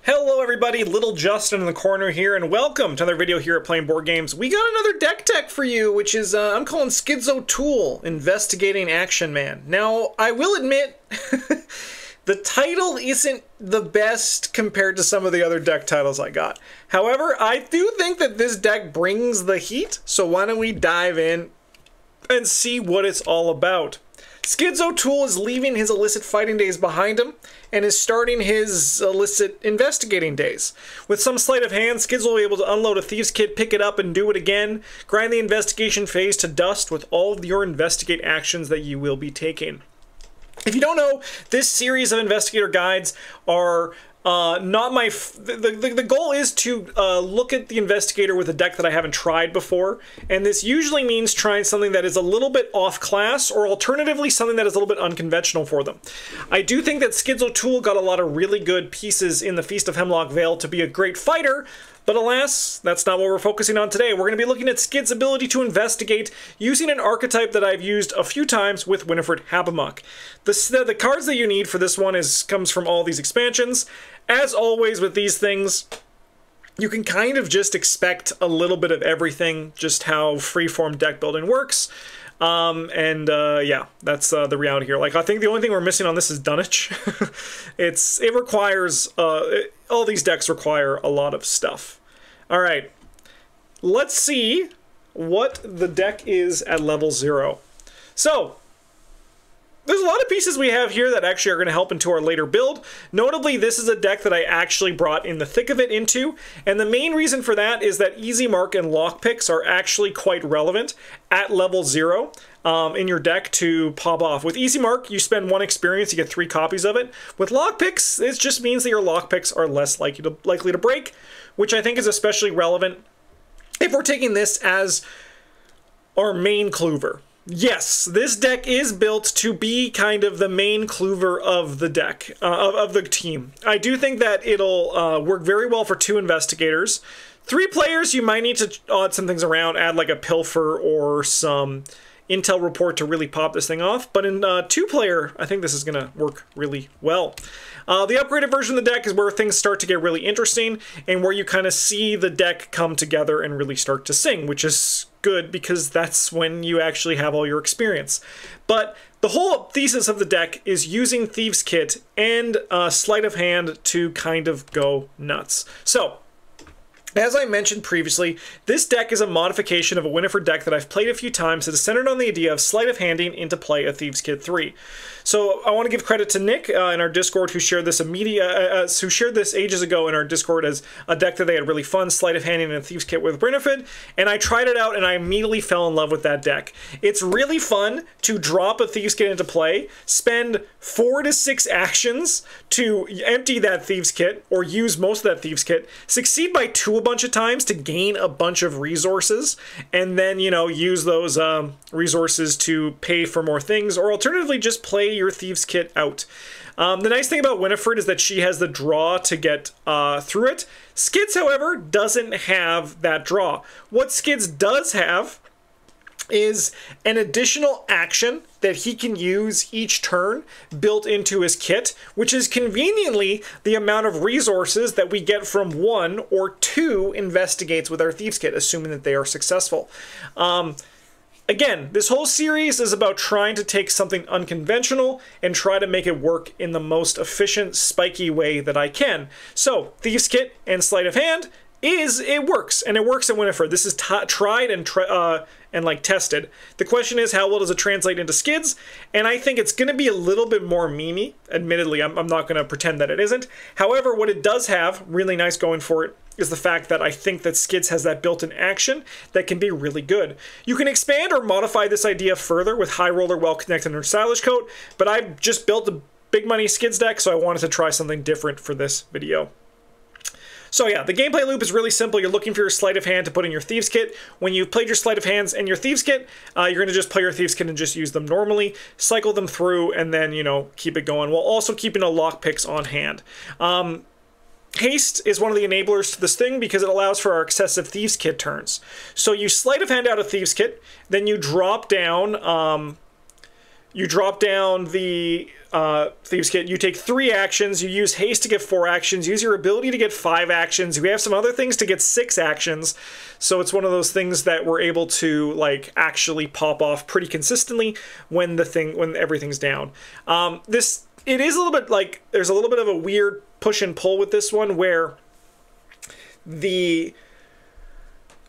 Hello everybody, Little Justin in the corner here, and welcome to another video here at Playing Board Games. We got another deck tech for you, which is, I'm calling Skids O'Toole, Investigating Action Man. Now, I will admit, the title isn't the best compared to some of the other deck titles I got. However, I do think that this deck brings the heat, so why don't we dive in and see what it's all about. Skids O'Toole is leaving his illicit fighting days behind him and is starting his illicit investigating days. With some sleight of hand, Skids will be able to unload a Thieves' Kit, pick it up, and do it again. Grind the investigation phase to dust with all of your investigate actions that you will be taking. If you don't know, this series of investigator guides are not my... The goal is to look at the investigator with a deck that I haven't tried before, and this usually means trying something that is a little bit off class, or alternatively something that is a little bit unconventional for them. I do think that Skids O'Toole got a lot of really good pieces in the Feast of Hemlock Vale to be a great fighter, but alas, that's not what we're focusing on today. We're going to be looking at Skids' ability to investigate using an archetype that I've used a few times with Winifred Habermuck. The cards that you need for this one comes from all these expansions. As always with these things, you can kind of just expect a little bit of everything, just how freeform deck building works. Yeah, that's the reality here. Like, I think the only thing we're missing on this is Dunwich. It requires, all these decks require a lot of stuff. All right, let's see what the deck is at level 0. So, there's a lot of pieces we have here that actually are going to help into our later build. Notably, this is a deck that I actually brought in the thick of it into, and the main reason for that is that Easy Mark and Lockpicks are actually quite relevant at level 0 in your deck to pop off. With Easy Mark, you spend 1 experience, you get 3 copies of it. With Lockpicks, it just means that your Lockpicks are less likely to break, which I think is especially relevant if we're taking this as our main clover. Yes, this deck is built to be kind of the main clover of the deck, of the team. I do think that it'll work very well for 2 investigators. 3 players, you might need to odd some things around, add like a pilfer or some intel report to really pop this thing off. But in 2-player, I think this is going to work really well. The upgraded version of the deck is where things start to get really interesting and where you kind of see the deck come together and really start to sing, which is good because that's when you actually have all your experience. But the whole thesis of the deck is using Thieves' Kit and Sleight of Hand to kind of go nuts. So, as I mentioned previously, this deck is a modification of a Winifred deck that I've played a few times that is centered on the idea of sleight of handing into play a Thieves' Kit 3. So I want to give credit to Nick in our Discord who shared this ages ago in our Discord as a deck that they had really fun sleight of handing in a Thieves' Kit with Winifred, and I tried it out and I immediately fell in love with that deck. It's really fun to drop a Thieves' Kit into play, spend 4 to 6 actions to empty that Thieves' Kit or use most of that Thieves' Kit, succeed by 2 a bunch of times to gain a bunch of resources, and then, you know, use those resources to pay for more things, or alternatively just play your Thieves' Kit out. The nice thing about Winifred is that she has the draw to get through it. Skids, however, doesn't have that draw. What Skids does have is an additional action that he can use each turn built into his kit, which is conveniently the amount of resources that we get from 1 or 2 investigates with our Thieves' Kit, assuming that they are successful. Again, this whole series is about trying to take something unconventional and try to make it work in the most efficient, spiky way that I can. So, Thieves' Kit and Sleight of Hand it works, and it works in Winifred. This is tried and tested. The question is, how well does it translate into Skids? And I think it's going to be a little bit more memey. Admittedly, I'm not going to pretend that it isn't. However, what it does have really nice going for it is the fact that I think that Skids has that built-in action that can be really good. You can expand or modify this idea further with High Roller, Well Connected, and Stylish Coat, but I've just built a big money Skids deck, so I wanted to try something different for this video. So yeah, the gameplay loop is really simple. You're looking for your Sleight of Hand to put in your Thieves' Kit. When you've played your Sleight of Hands and your Thieves' Kit, you're going to just play your Thieves' Kit and just use them normally, cycle them through, and then, you know, keep it going, while also keeping a Lockpicks on hand. Haste is one of the enablers to this thing because it allows for our excessive Thieves' Kit turns. So you Sleight of Hand out a Thieves' Kit, then you drop down You drop down the Thieves Kit. You take 3 actions. You use haste to get 4 actions. Use your ability to get 5 actions. We have some other things to get 6 actions. So it's one of those things that we're able to like actually pop off pretty consistently when everything's down. It is a little bit like there's a little bit of a weird push and pull with this one where the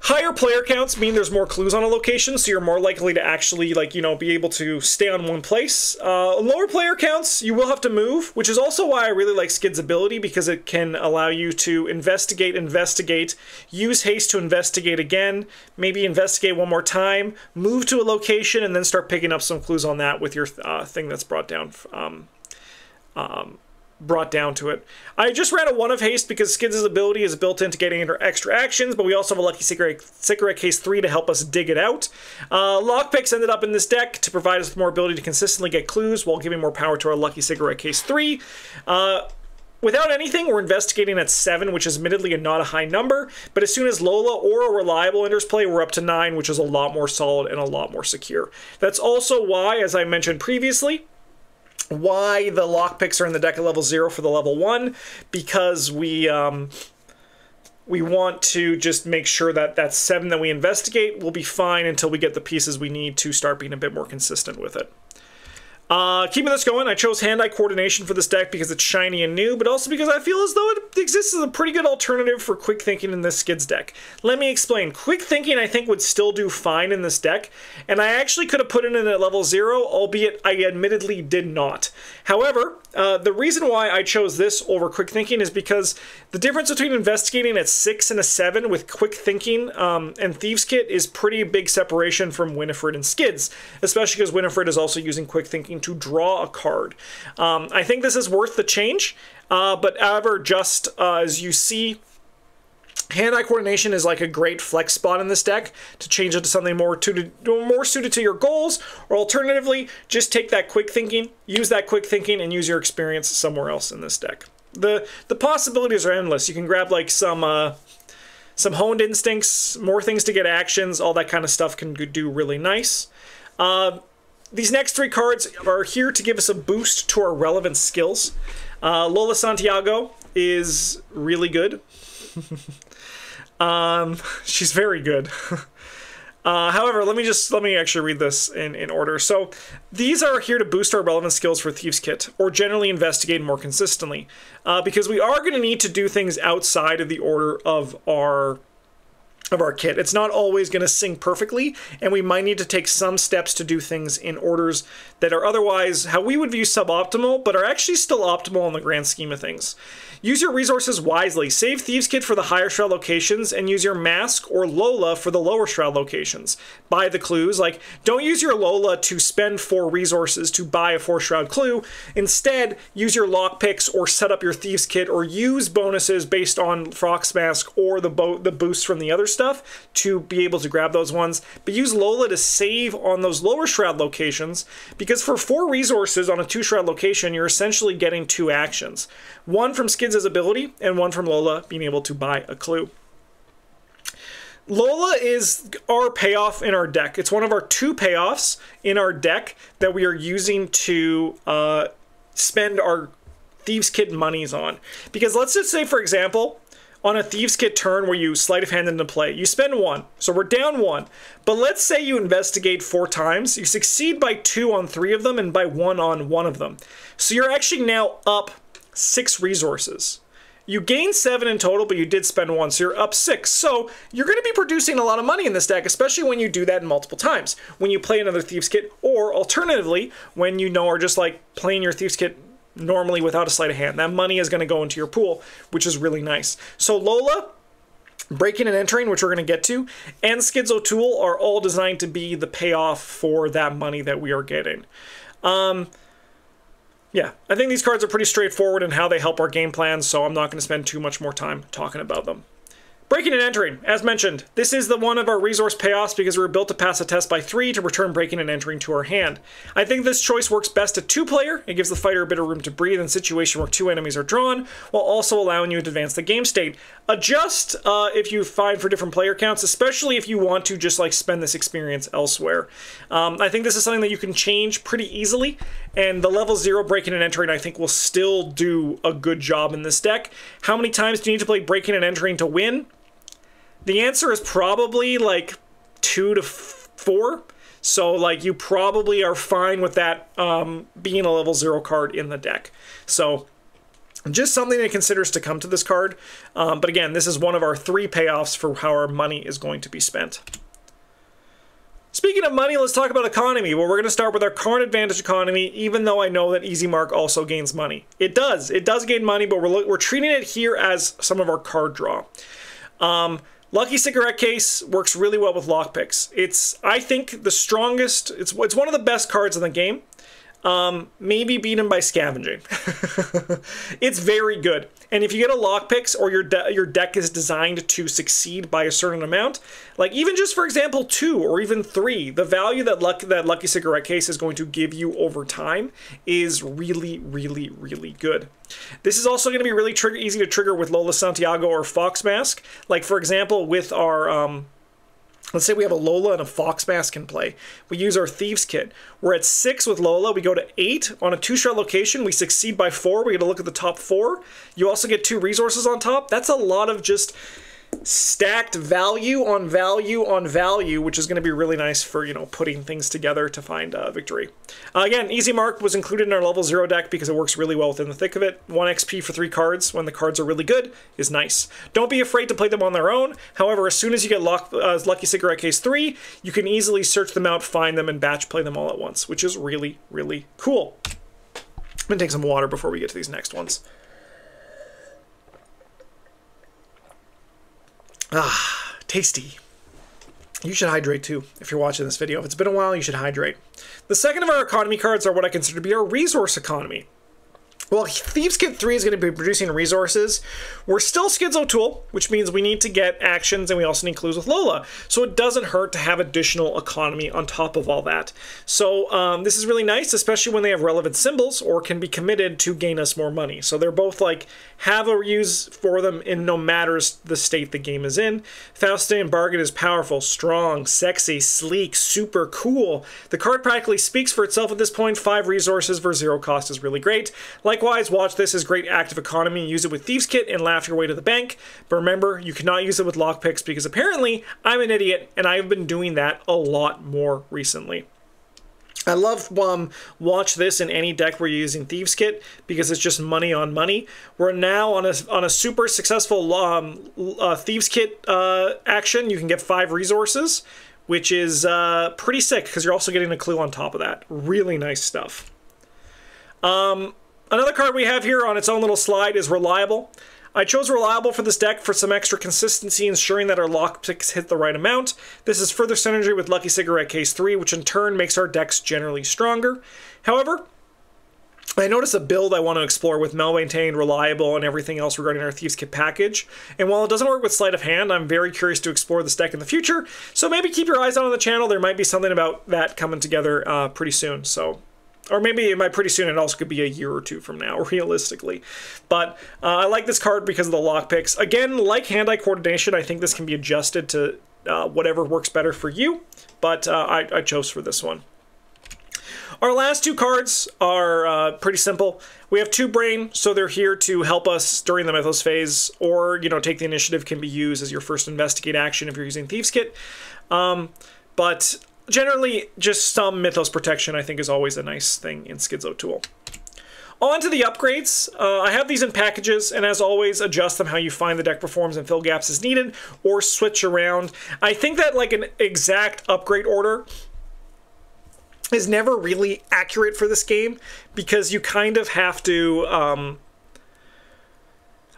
higher player counts mean there's more clues on a location, so you're more likely to actually, like, you know, be able to stay on one place. Lower player counts, you will have to move, which is also why I really like Skids' ability, because it can allow you to investigate, use haste to investigate again, maybe investigate one more time, move to a location, and then start picking up some clues on that with your thing that's brought down to it. I just ran a 1 of haste because Skids' ability is built into getting into extra actions, but we also have a lucky cigarette case 3 to help us dig it out. Lockpicks ended up in this deck to provide us with more ability to consistently get clues while giving more power to our lucky cigarette case 3. Without anything, we're investigating at 7, which is admittedly not a high number, but as soon as Lola or a reliable enters play, we're up to 9, which is a lot more solid and a lot more secure. That's also why, as I mentioned previously, why the lockpicks are in the deck at level 0 for the level 1, because we want to just make sure that that 7 that we investigate will be fine until we get the pieces we need to start being a bit more consistent with it. Keeping this going, I chose hand-eye coordination for this deck because it's shiny and new, but also because I feel as though it exists as a pretty good alternative for quick thinking in this Skids deck. Let me explain. Quick thinking I think would still do fine in this deck, and I actually could have put it in at level 0, albeit I admittedly did not. However, the reason why I chose this over quick thinking is because the difference between investigating at 6 and a 7 with quick thinking and Thieves Kit is pretty big separation from Winifred and Skids, especially because Winifred is also using quick thinking to draw a card. I think this is worth the change, but however, just as you see, hand-eye coordination is like a great flex spot in this deck to change it to something more suited to your goals, or alternatively, just take that quick thinking, use that quick thinking, and use your experience somewhere else in this deck. The possibilities are endless. You can grab like some honed instincts, more things to get actions, all that kind of stuff can do really nice. These next 3 cards are here to give us a boost to our relevant skills. Lola Santiago is really good. She's very good. However, let me actually read this in order. So these are here to boost our relevant skills for Thieves Kit, or generally investigate more consistently, because we are going to need to do things outside of the order of our kit. It's not always going to sync perfectly, and we might need to take some steps to do things in orders that are otherwise how we would view suboptimal, but are actually still optimal in the grand scheme of things. Use your resources wisely. Save Thieves Kit for the higher shroud locations, and use your Mask or Lola for the lower shroud locations. Buy the clues. Like, don't use your Lola to spend 4 resources to buy a 4 shroud clue. Instead, use your lockpicks or set up your Thieves Kit, or use bonuses based on Fox Mask or the boosts from the other stuff to be able to grab those ones. But use Lola to save on those lower shroud locations, because for 4 resources on a 2 shroud location, you're essentially getting 2 actions. 1 from Skids' ability, and 1 from Lola being able to buy a clue. Lola is our payoff in our deck. It's one of our 2 payoffs in our deck that we are using to spend our Thieves Kit monies on. Because let's just say, for example, on a Thieves Kit turn where you sleight of hand into play, you spend 1, so we're down 1. But let's say you investigate 4 times, you succeed by 2 on 3 of them, and by 1 on 1 of them. So you're actually now up 6 resources. You gained 7 in total, but you did spend 1, so you're up 6. So you're going to be producing a lot of money in this deck, especially when you do that multiple times. When you play another Thieves Kit, or alternatively, when you are just like playing your Thieves Kit normally without a sleight of hand. That money is going to go into your pool, which is really nice. So Lola, breaking and entering, which we're going to get to, and Skids O'Toole are all designed to be the payoff for that money that we are getting. Yeah, I think these cards are pretty straightforward in how they help our game plan, so I'm not going to spend too much more time talking about them. Breaking and entering, as mentioned, this is the one of our resource payoffs because we were built to pass a test by 3 to return breaking and entering to our hand. I think this choice works best at 2-player. It gives the fighter a bit of room to breathe in a situation where 2 enemies are drawn, while also allowing you to advance the game state. Adjust if you find for different player counts, especially if you want to just like spend this experience elsewhere. I think this is something that you can change pretty easily, and the level 0 breaking and entering I think will still do a good job in this deck. How many times do you need to play breaking and entering to win? The answer is probably like 2 to 4. So like you probably are fine with that being a level 0 card in the deck. So just something that considers to come to this card. But again, this is one of our 3 payoffs for how our money is going to be spent. Speaking of money, let's talk about economy. Well, we're going to start with our current advantage economy, even though I know that Easy Mark also gains money. It does gain money, but we're treating it here as some of our card draw. Lucky Cigarette Case works really well with lockpicks. It's, I think, the strongest, it's one of the best cards in the game. Maybe beaten by Scavenging. It's very good. And if you get a lockpicks or your deck is designed to succeed by a certain amount, like even just for example 2 or even 3, the value that Lucky Cigarette Case is going to give you over time is really, really, really good. This is also going to be really easy to trigger with Lola Santiago or Fox Mask. Like for example with our let's say we have a Lola and a Fox Mask in play. We use our Thieves Kit. We're at 6 with Lola. We go to 8 on a 2-shot location. We succeed by 4. We get to look at the top 4. You also get 2 resources on top. That's a lot of just stacked value on value on value, which is going to be really nice for, you know, putting things together to find victory. Again, Easy Mark was included in our level 0 deck because it works really well within the thick of it. 1 XP for 3 cards when the cards are really good is nice. Don't be afraid to play them on their own. However, as soon as you get Lucky Cigarette Case 3, you can easily search them out, find them, and batch play them all at once, which is really, really cool. I'm going to take some water before we get to these next ones. Ah, tasty. You should hydrate too if you're watching this video. If it's been a while, you should hydrate. The second of our economy cards are what I consider to be our resource economy. Well, Thieves Kit 3 is going to be producing resources. We're still Skids O'Toole, which means we need to get actions and we also need clues with Lola. So it doesn't hurt to have additional economy on top of all that. So this is really nice, especially when they have relevant symbols or can be committed to gain us more money. So they're both like, have a use for them in no matter the state the game is in. Faustian Bargain is powerful, strong, sexy, sleek, super cool. The card practically speaks for itself at this point. 5 resources for 0 cost is really great. Likewise, watch this as great active economy. Use it with Thieves Kit and laugh your way to the bank. But remember, you cannot use it with lockpicks because apparently I'm an idiot and I've been doing that a lot more recently. I love watch this in any deck where you're using Thieves Kit because it's just money on money. We're now on a super successful Thieves Kit action. You can get 5 resources, which is pretty sick because you're also getting a clue on top of that. Really nice stuff. Another card we have here on its own little slide is Reliable. I chose Reliable for this deck for some extra consistency, ensuring that our lockpicks hit the right amount. This is further synergy with Lucky Cigarette Case 3, which in turn makes our decks generally stronger. However, I noticed a build I want to explore with Maintained, Reliable, and everything else regarding our Thieves Kit package. And while it doesn't work with Sleight of Hand, I'm very curious to explore this deck in the future. So maybe keep your eyes out on the channel. There might be something about that coming together pretty soon. Or maybe it might pretty soon, it also could be a year or 2 from now, realistically. But I like this card because of the lockpicks. Again, like hand-eye coordination, I think this can be adjusted to whatever works better for you. But I chose for this one. Our last 2 cards are pretty simple. We have 2 Brain, so they're here to help us during the Mythos phase, or, you know, take the initiative can be used as your first investigate action if you're using Thieves Kit. But generally, just some Mythos protection I think is always a nice thing in Skids O'Toole. On to the upgrades. I have these in packages, and as always, adjust them how you find the deck performs and fill gaps as needed, or switch around. I think that like an exact upgrade order is never really accurate for this game, because you kind of have to,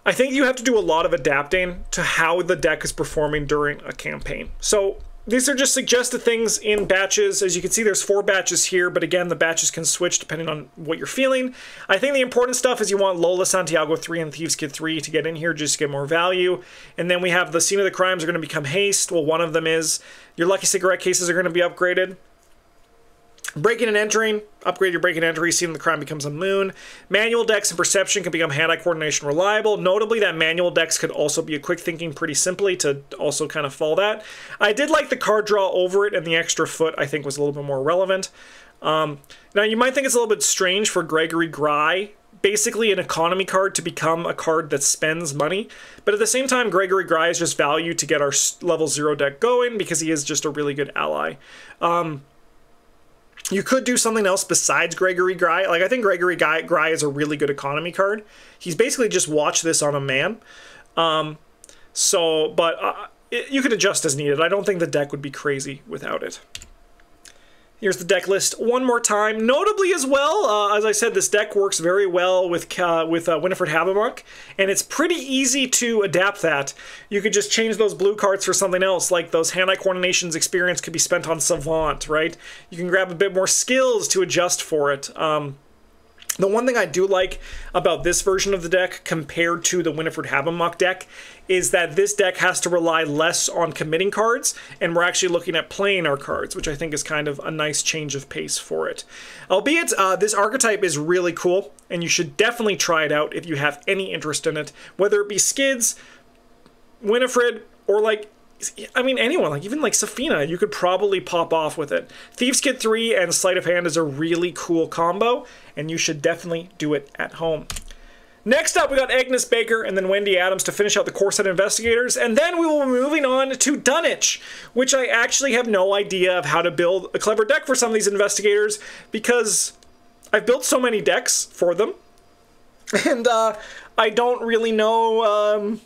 I think you have to do a lot of adapting to how the deck is performing during a campaign. So these are just suggested things in batches. As you can see, there's 4 batches here, but again, the batches can switch depending on what you're feeling. I think the important stuff is you want Lola Santiago 3 and Thieves Kid 3 to get in here just to get more value. And then we have the Scene of the Crimes are going to become Haste. Well, one of them is. Your Lucky Cigarette cases are going to be upgraded. Breaking and Entering, upgrade your Breaking and Entry, Scene of the Crime becomes a Moon. Manual Dex and Perception can become Hand-Eye Coordination Reliable. Notably, that Manual Dex could also be a Quick Thinking pretty simply to also kind of fall that. I did like the card draw over it, and the extra foot I think was a little bit more relevant. Now, you might think it's a little bit strange for Gregory Gry, basically an economy card, to become a card that spends money. But at the same time, Gregory Gry is just value to get our level 0 deck going because he is just a really good ally. You could do something else besides Gregory Gry. Like, I think Gregory Gry is a really good economy card. He's basically just watch this on a man. You could adjust as needed. I don't think the deck would be crazy without it. Here's the deck list one more time. Notably as well, as I said, this deck works very well with Winifred Habermuck, and it's pretty easy to adapt that. You could just change those blue cards for something else, like those Hand-Eye Coordinations experience could be spent on Savant, right? You can grab a bit more skills to adjust for it. The one thing I do like about this version of the deck compared to the Winifred Habermuck deck is that this deck has to rely less on committing cards, and we're actually looking at playing our cards, which I think is kind of a nice change of pace for it. Albeit, this archetype is really cool, and you should definitely try it out if you have any interest in it, whether it be Skids, Winifred, or like, I mean, anyone, like even like Safina, you could probably pop off with it. Thieves Kid 3 and Sleight of Hand is a really cool combo, and you should definitely do it at home. Next up, we got Agnes Baker and then Wendy Adams to finish out the core set investigators, and then we will be moving on to Dunwich, which I actually have no idea of how to build a clever deck for some of these investigators, because I've built so many decks for them, and I don't really know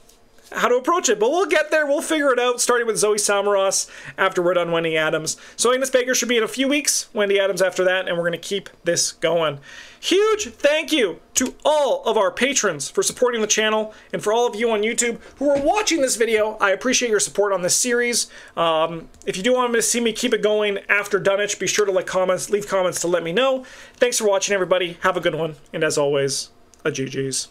how to approach it, but we'll get there. We'll figure it out, starting with Zoe Samaras after we're done Wendy Adams. So Agnes Baker should be in a few weeks, Wendy Adams after that, and we're going to keep this going. Huge thank you to all of our patrons for supporting the channel, and for all of you on YouTube who are watching this video. I appreciate your support on this series. If you do want to see me keep it going after Dunwich, be sure to leave comments to let me know. Thanks for watching, everybody. Have a good one, and as always, a GG's.